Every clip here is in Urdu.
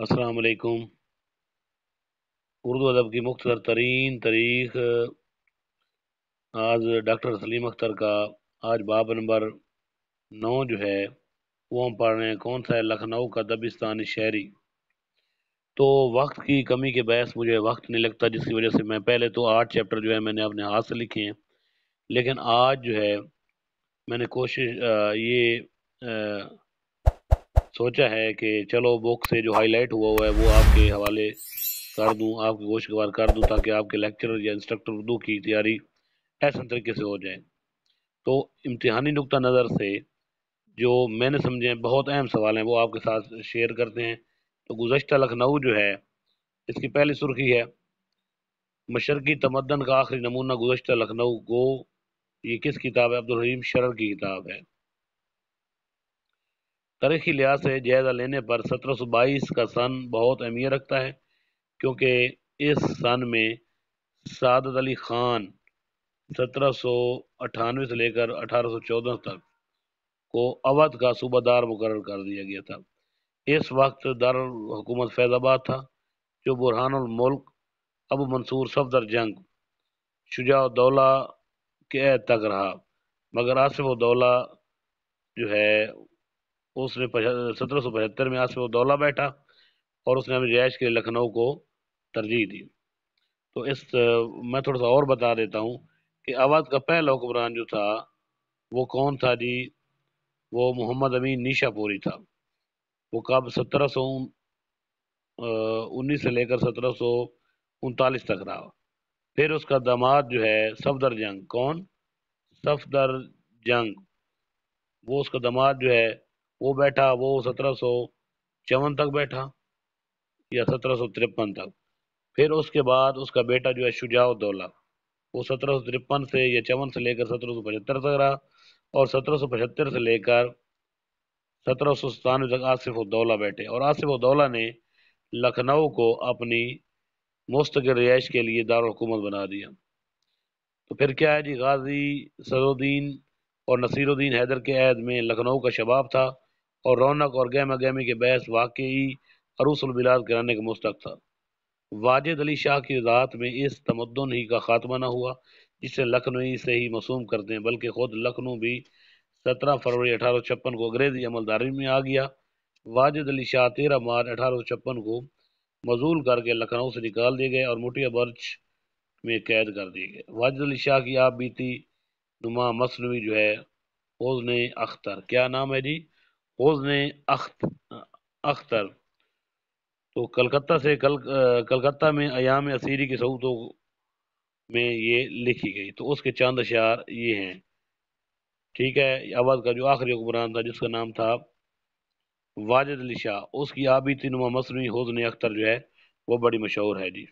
السلام علیکم۔ اردو ادب کی مختصر ترین تاریخ آج ڈاکٹر سلیم اختر کا آج باب نمبر 9 جو ہے وہ ہم پڑھ رہے ہیں۔ کون سا ہے؟ لکھنؤ کا دبستانی شہری۔ تو وقت کی کمی کے باعث مجھے وقت نہیں لگتا، جس کی وجہ سے میں پہلے تو 8 چیپٹر جو ہے میں نے اپنے ہاتھ سے لکھے ہیں، لیکن آج جو ہے میں نے کوشش یہ سوچا ہے کہ چلو بک سے جو ہائی لائٹ ہوا ہے وہ آپ کے حوالے کر دوں، آپ کی گوشت گوار کر دوں، تاکہ آپ کے لیکچر یا انسٹرکٹر اردو کی تیاری ایسے طریقے سے ہو جائے۔ تو امتحانی نقطہ نظر سے جو میں نے سمجھے بہت اہم سوال ہیں وہ آپ کے ساتھ شیئر کرتے ہیں۔ تو گزشتہ لکھنؤ جو ہے اس کی پہلی سرخی ہے، مشرقی تمدن کا آخری نمونہ گزشتہ لکھنؤ گو۔ یہ کس کتاب ہے؟ عبدالحلیم شرر کی کتاب ہے۔ تاریخی لحاظ سے جائزہ لینے پر 1722 کا سن بہت اہمیت رکھتا ہے، کیونکہ اس سن میں سعادت علی خان 1798 سے لے کر 1814 تک کو اودھ کا صوبہ دار مقرر کر دیا گیا تھا۔ اس وقت دارالحکومت فیض آباد تھا، جو برہان الملک ابو منصور صفدر جنگ شجاع الدولہ کے عہد تک رہا، مگر آصف الدولہ جو ہے اس نے 1775 میں آصف الدولہ بیٹھا اور اس نے اپنی رہائش کے لیے لکھنؤ کو ترجیح دی۔ تو میں تھوڑا سا اور بتا دیتا ہوں کہ اودھ کا پہلا حکمران جو تھا وہ کون تھا جی؟ وہ محمد امین نیشا پوری تھا۔ وہ کب 1719 سے لے کر 1739 تک رہا۔ پھر اس کا داماد جو ہے صفدر جنگ، کون؟ صفدر جنگ، وہ اس کا داماد جو ہے وہ بیٹھا، وہ 1754 تک بیٹھا یا 1753 تک۔ پھر اس کے بعد اس کا بیٹا جو ہے شجاع الدولہ، وہ 1753 سے یا 54 سے لے کر 1775 تک رہا، اور 1775 سے لے کر 1797 تک آصف الدولہ بیٹھے، اور آصف الدولہ نے لکھنؤ کو اپنی مستقل رہائش کے لیے دارالحکومت بنا دیا۔ تو پھر کیا ہے جی؟ غازی صدرالدین اور نصیر الدین حیدر کے عہد میں لکھنؤ کا شباب تھا اور رونق اور گہما گہمی کے باعث واقعی عروس البلاد کرانے کا مستحق تھا۔ واجد علی شاہ کی وضاحت میں اس تمدن ہی کا خاتمہ نہ ہوا جسے لکھنوی سے ہی موسوم کرتے ہیں، بلکہ خود لکھنؤ بھی 17 فروری 1856 کو انگریزی عملداری میں آ گیا۔ واجد علی شاہ 13 مارچ 1856 کو مذول کر کے لکھنؤ سے نکال دیے گئے اور مٹیا برچ میں قید کر دیے گئے۔ واجد علی شاہ کی آپ بیتی نما مثنوی جو ہے حسن اختر، کیا نام ہے جی؟ حسن اختر، تو کلکتہ میں ایام اسیری کی صحبتوں میں یہ لکھی گئی۔ تو اس کے چاند اشعار یہ ہیں، ٹھیک ہے؟ اودھ کا جو آخری حکمران تھا جس کا نام تھا واجد علی شاہ، اس کی آبیتی نما مثنوی حسن اختر جو ہے وہ بڑی مشہور ہے جی۔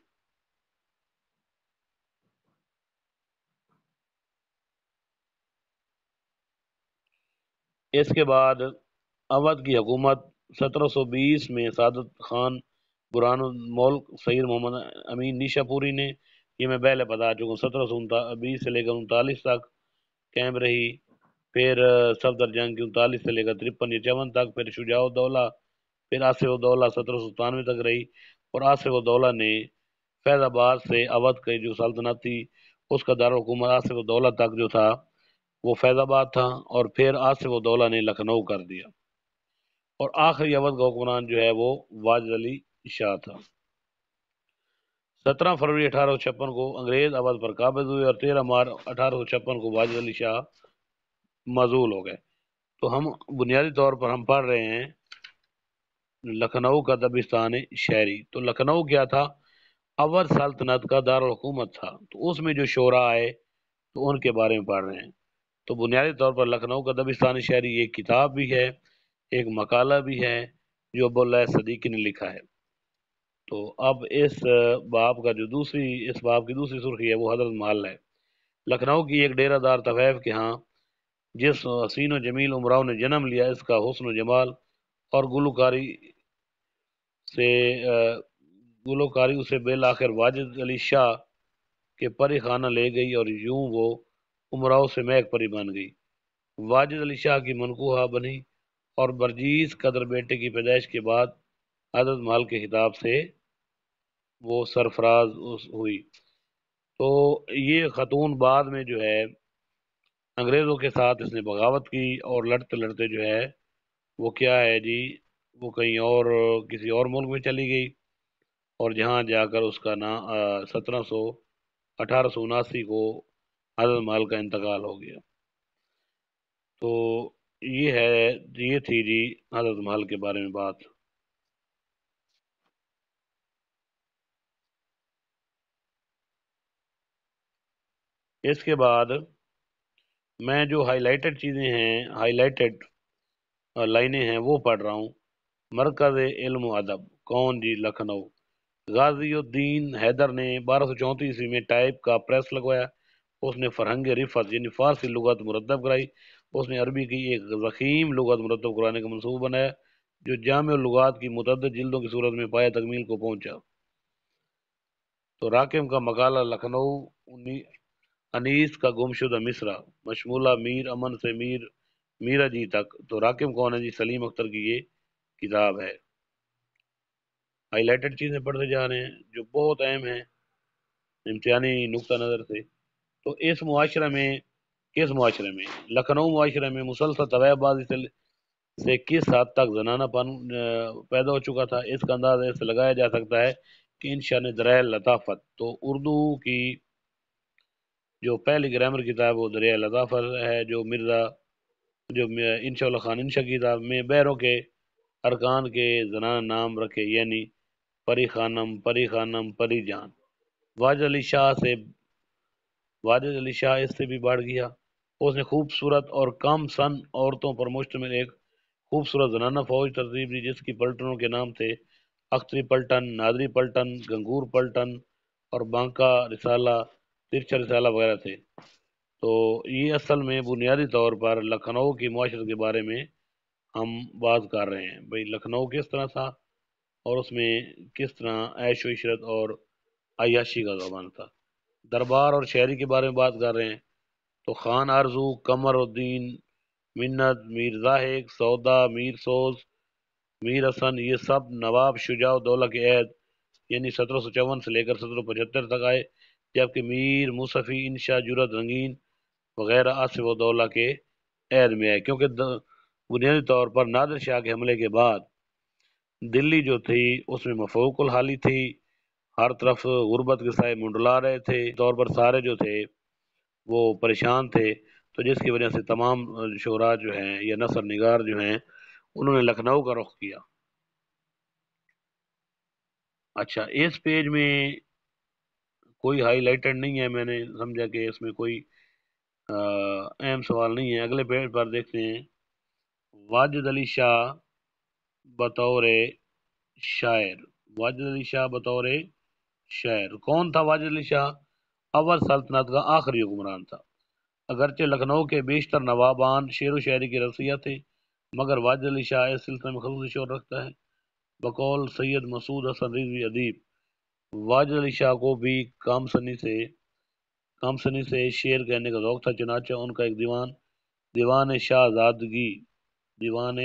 اس کے بعد اودھ کی حکومت 1720 میں سعادت خان، برہان الملک، سید محمد امین نیشا پوری نے، یہ میں پہلے بتا چکا ہوں، 1720 سے لے کر 39 تک قائم رہی۔ پھر صفدر جنگ کی 39 سے لے کر 53 یا 54 تک، پھر شجاع الدولہ، پھر آصف الدولہ 1797 تک رہی، اور آصف الدولہ نے فیض آباد سے اودھ کی جو سلطنت تھی اس کا دارالحکومت آصف الدولہ تک جو تھا وہ فیض آباد تھا، اور پھر آصف الدولہ نے لکھنؤ کر دیا، اور آخری اودھ کا حکمران جو ہے وہ واجد علی شاہ تھا۔ 17 فروری 1856 کو انگریز اودھ پر قابض ہوئے اور 13 مارچ 1856 کو واجد علی شاہ معزول ہو گئے۔ تو ہم بنیادی طور پر ہم پڑھ رہے ہیں لکھنؤ کا دبستان شہری۔ تو لکھنؤ کیا تھا؟ اودھ سلطنت کا دارالحکومت تھا۔ تو اس میں جو شعراء آئے تو ان کے بارے میں پڑھ رہے ہیں۔ تو بنیادی طور پر لکھنؤ کا دبستان شہری ایک کتاب بھی ہے، ایک مقالہ بھی ہے جو ابواللہ صدیقی نے لکھا ہے۔ تو اب اس باب کی دوسری سرخی ہے وہ حضرت محل ہے۔ لکھنؤ کی ایک ڈیرہ دار طوائف کے ہاں جس حسین و جمیل امراؤ نے جنم لیا، اس کا حسن و جمال اور گلوکاری اسے بالآخر واجد علی شاہ کے پری خانہ لے گئی، اور یوں وہ امراؤ سے مہک پری بن گئی، واجد علی شاہ کی منقوہہ بنی، اور برجیز قدر بیٹے کی پیدائش کے بعد عدد محل کے خطاب سے وہ سرفراز ہوئی۔ تو یہ خاتون بعد میں جو ہے انگریزوں کے ساتھ اس نے بغاوت کی، اور لڑتے لڑتے جو ہے وہ کیا ہے جی، وہ کہیں اور کسی اور ملک میں چلی گئی، اور جہاں جا کر اس کا نام 1879 کو حضرت محل کا انتقال ہو گیا۔ تو یہ ہے، یہ تھی جی حضرت محل کے بارے میں بات۔ اس کے بعد میں جو ہائی لائٹڈ چیزیں ہیں، ہائی لائٹڈ لائنیں ہیں وہ پڑھ رہا ہوں۔ مرکز علم و ادب کون جی؟ لکھنؤ۔ غازی الدین حیدر نے 1234 میں ٹائپ کا پریس لگوایا۔ اس نے فرہنگ رفت یعنی فارسی لغت مرتب کرائی۔ اس نے عربی کی ایک ضخیم لغت مرتب کرانے کا منصوبہ بنایا جو جامع اللغات کی متعدد جلدوں کی صورت میں پایہ تکمیل کو پہنچا۔ تو راکم کا مقالہ لکھنؤ انیس کا گمشدہ مصرع مشمولہ میر امن سے میرا جی تک۔ تو راکم کون ہے جی؟ سلیم اختر کی یہ کتاب ہے۔ ہائی لائٹڈ چیزیں پڑھتے جا رہے ہیں جو بہت اہم ہیں امتحانی نقطہ نظر سے۔ تو اس معاشرہ میں، کس معاشرے میں؟ لکھنؤ معاشرے میں مسلسل طبع بازی سے کس حد تک زنانہ پن پیدا ہو چکا تھا، اس کا اندازہ اس سے لگایا جا سکتا ہے کہ انشاء نے درائے لطافت، تو اردو کی جو پہلی گرامر کتاب وہ دریا لطافت ہے، جو انشاء اللہ خان انشا کی کتاب میں بیروں کے ارکان کے زنانہ نام رکھے، یعنی پری خانم، پری خانم، پری جان۔ واجد علی شاہ اس سے بھی بڑھ گیا۔ اس نے خوبصورت اور کم سن عورتوں پر مشتمل ایک خوبصورت زنانہ فوج ترتیب دی جس کی پلٹنوں کے نام تھے اختری پلٹن، نادری پلٹن، گنگور پلٹن اور بانکا رسالہ، ترچا رسالہ وغیرہ تھے۔ تو یہ اصل میں بنیادی طور پر لکھنؤ کی معاشرت کے بارے میں ہم بات کر رہے ہیں، بھئی لکھنؤ کس طرح تھا اور اس میں کس طرح عیش و عشرت اور عیاشی کا زبان تھا۔ دربار اور شہری کے بارے میں بات کر رہے ہیں، تو خان آرزو، قمر الدین، منت، میر زاہد، سودا، میر سوز، میر حسن، یہ سب نواب شجاع الدولہ کے عہد یعنی 1754 سے لے کر 1775 تک آئے، جبکہ میر مصفی، انشا، جرت، رنگین وغیرہ آصف الدولہ کے عہد میں آئے، کیونکہ بنیادی طور پر نادر شاہ کے حملے کے بعد دلی جو تھی اس میں مفعوق الحالی تھی، ہر طرف غربت کے سائے منڈلا رہے تھے، طور پر سارے جو تھے وہ پریشان تھے، تو جس کی وجہ سے تمام شعراء جو ہیں یا نثر نگار جو ہیں انہوں نے لکھنؤ کا رخ کیا۔ اچھا، اس پیج میں کوئی ہائی لائٹڈ نہیں ہے، میں نے سمجھا کہ اس میں کوئی اہم سوال نہیں ہے۔ اگلے پیج پر دیکھتے ہیں، واجد علی شاہ بطور شاعر۔ واجد علی شاہ بطور شاعر کون تھا؟ واجد علی شاہ اول سلطنت کا آخری حکمران تھا۔ اگرچہ لکھنؤ کے بیشتر نوابان شعر و شاعری کے رسیہ تھے، مگر واجد علی شاہ اس سلسلے میں خصوصی شعور رکھتا ہے۔ بقول سید مسعود حسن رضوی ادیب، واجد علی شاہ کو بھی کم سنی سے شعر کہنے کا ذوق تھا، چنانچہ ان کا ایک دیوان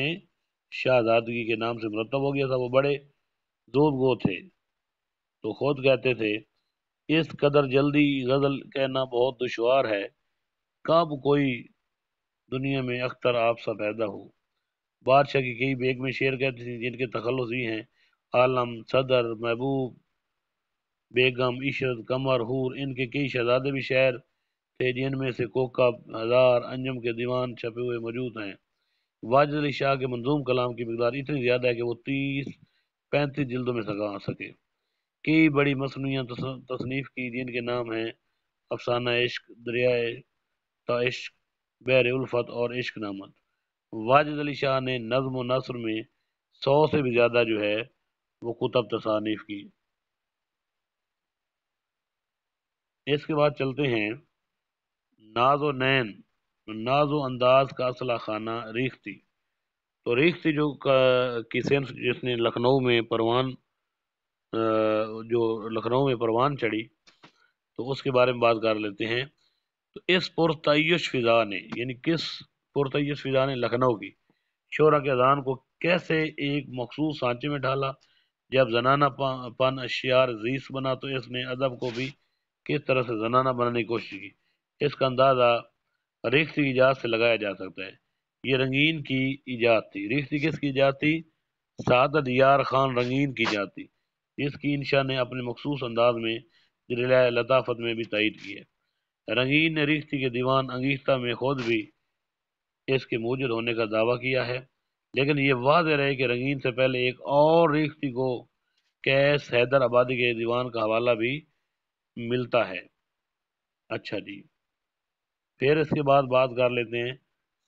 شہزادگی کے نام سے مرتب ہو گیا تھا۔ وہ بڑے زود گو تھے، تو خود کہتے تھے اس قدر جلدی غزل کہنا بہت دشوار ہے، کب کوئی دنیا میں اختر آپ سا پیدا ہو۔ بادشاہ کی کئی بیگ میں شعر کہتے تھے جن کے تخلص یہ ہیں: عالم، صدر، محبوب، بیگم، عشرت، قمر، حور۔ ان کے کئی شہزادے بھی شاعر تھے جن میں سے کوکب، ہزار، انجم کے دیوان چھپے ہوئے موجود ہیں۔ واجد علی شاہ کے منظوم کلام کی مقدار اتنی زیادہ ہے کہ وہ 30-35 جلدوں میں سکھا سکے۔ کئی بڑی مصنوعیاں تصنیف کی جن کے نام ہیں افسانہ عشق، دریائے تا عشق، بحر الفت اور عشق نامت۔ واجد علی شاہ نے نظم و نثر میں 100 سے بھی زیادہ جو ہے وہ کتب تصانیف کی۔ اس کے بعد چلتے ہیں، ناز و نین، ناز و انداز کا اصلہ خانہ ریختھی۔ تو ریختھی کی صنف جس نے جو لکھنؤ میں پروان چڑھی، تو اس کے بارے میں بات کر لیتے ہیں۔ تو اس پرتعیش فضا نے، یعنی کس پرتعیش فضا نے لکھنؤ کی شعرا کے اذان کو کیسے ایک مخصوص سانچے میں ڈالا جب زنانہ پن اشعار زیس بنا تو اس نے ادب کو بھی کس طرح سے زنانہ بنانے کی کوشش کی۔ اس کا اندازہ ریختہ کی ایجاد سے لگایا جا سکتا ہے۔ یہ رنگین کی ایجاد تھی۔ ریختہ کس کی ایجاد تھی؟ سعادت یار خان رنگین کی ایجاد تھی، جس کی انشا نے اپنے مخصوص انداز میں دلائے لطافت میں بھی تائید کی ہے۔ رنگین نے ریختہ کے دیوان انگیختہ میں خود بھی اس کے موجود ہونے کا دعویٰ کیا ہے، لیکن یہ واضح رہے کہ رنگین سے پہلے ایک اور ریختہ کو کیس حیدر آبادی کے دیوان کا حوالہ بھی ملتا ہے۔ اچھا جی، پھر اس کے بعد بات کر لیتے ہیں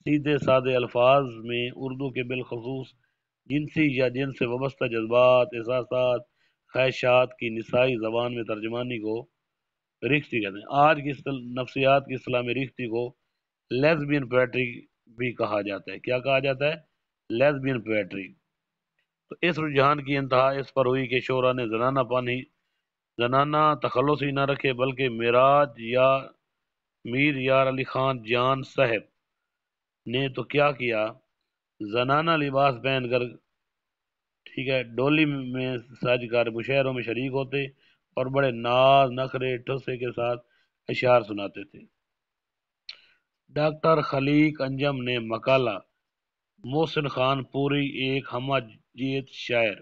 سیدھے سادے الفاظ میں اردو کے بالخصوص جنسی یا جنس سے وابستہ جذبات، احساسات، خواہشات کی نسائی زبان میں ترجمانی کو ریختہ کہتے ہیں۔ آج کی نفسیات کی اصطلاح میں ریختہ کو لیزبین پویٹری بھی کہا جاتا ہے۔ کیا کہا جاتا ہے؟ Lesbian poetry. تو اس رجحان کی انتہا اس پر ہوئی کہ شعراء نے زنانہ تخلص ہی نہ رکھے، بلکہ میر یار علی خان جان صاحب نے تو کیا کیا، زنانہ لباس پہن کر ٹھیک ہے ڈولی میں سج کر مشاعروں میں شریک ہوتے اور بڑے ناز نخرے ٹھسے کے ساتھ اشعار سناتے تھے۔ ڈاکٹر خلیق انجم نے مقالہ محسن خان پوری ایک ہمہ جیت شاعر،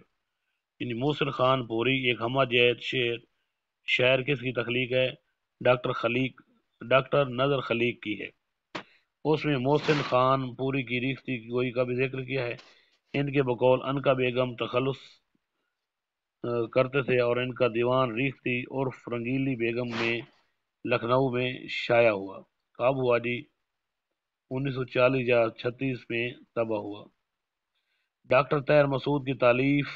یعنی محسن خان پوری ایک ہمہ جیت شاعر کس کی تخلیق ہے؟ ڈاکٹر نظر خلیق کی ہے۔ اس میں محسن خان پوری کی ریختہ گوئی کا بھی ذکر کیا ہے۔ ان کے بقول انکا بیگم تخلص کرتے تھے اور ان کا دیوان ریختہ عرف رنگیلی بیگم میں لکھنؤ میں شائع ہوا۔ کب ہوا جی؟ 1940 یا 36 میں طبع ہوا۔ ڈاکٹر طاہر مسعود کی تالیف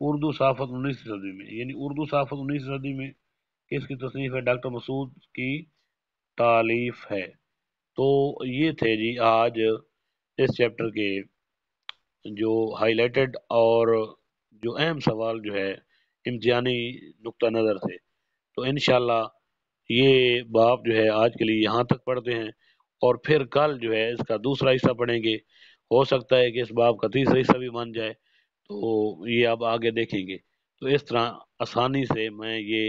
اردو صحافت 19ویں صدی میں، یعنی اردو صحافت 19ویں صدی میں کس کی تصنیف ہے؟ ڈاکٹر مسعود کی تالیف ہے۔ تو یہ تھے جی آج اس چیپٹر کے جو ہائی لائٹڈ اور جو اہم سوال جو ہے امتحانی نقطہ نظر سے، تو انشاءاللہ یہ باب جو ہے آج کے لیے یہاں تک پڑھتے ہیں، اور پھر کل جو ہے اس کا دوسرا حصہ پڑھیں گے۔ ہو سکتا ہے کہ اس باب کا تیسرا حصہ بھی بن جائے، تو یہ اب آگے دیکھیں گے۔ تو اس طرح آسانی سے میں یہ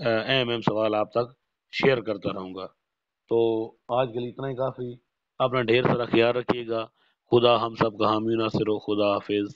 اہم سوال آپ تک شیئر کرتا رہوں گا۔ تو آج کے لیے اتنا ہی کافی۔ اپنا ڈھیر سارا خیال رکھیے گا۔ خدا ہم سب کا حامی و ناصر ہو۔ خدا حافظ۔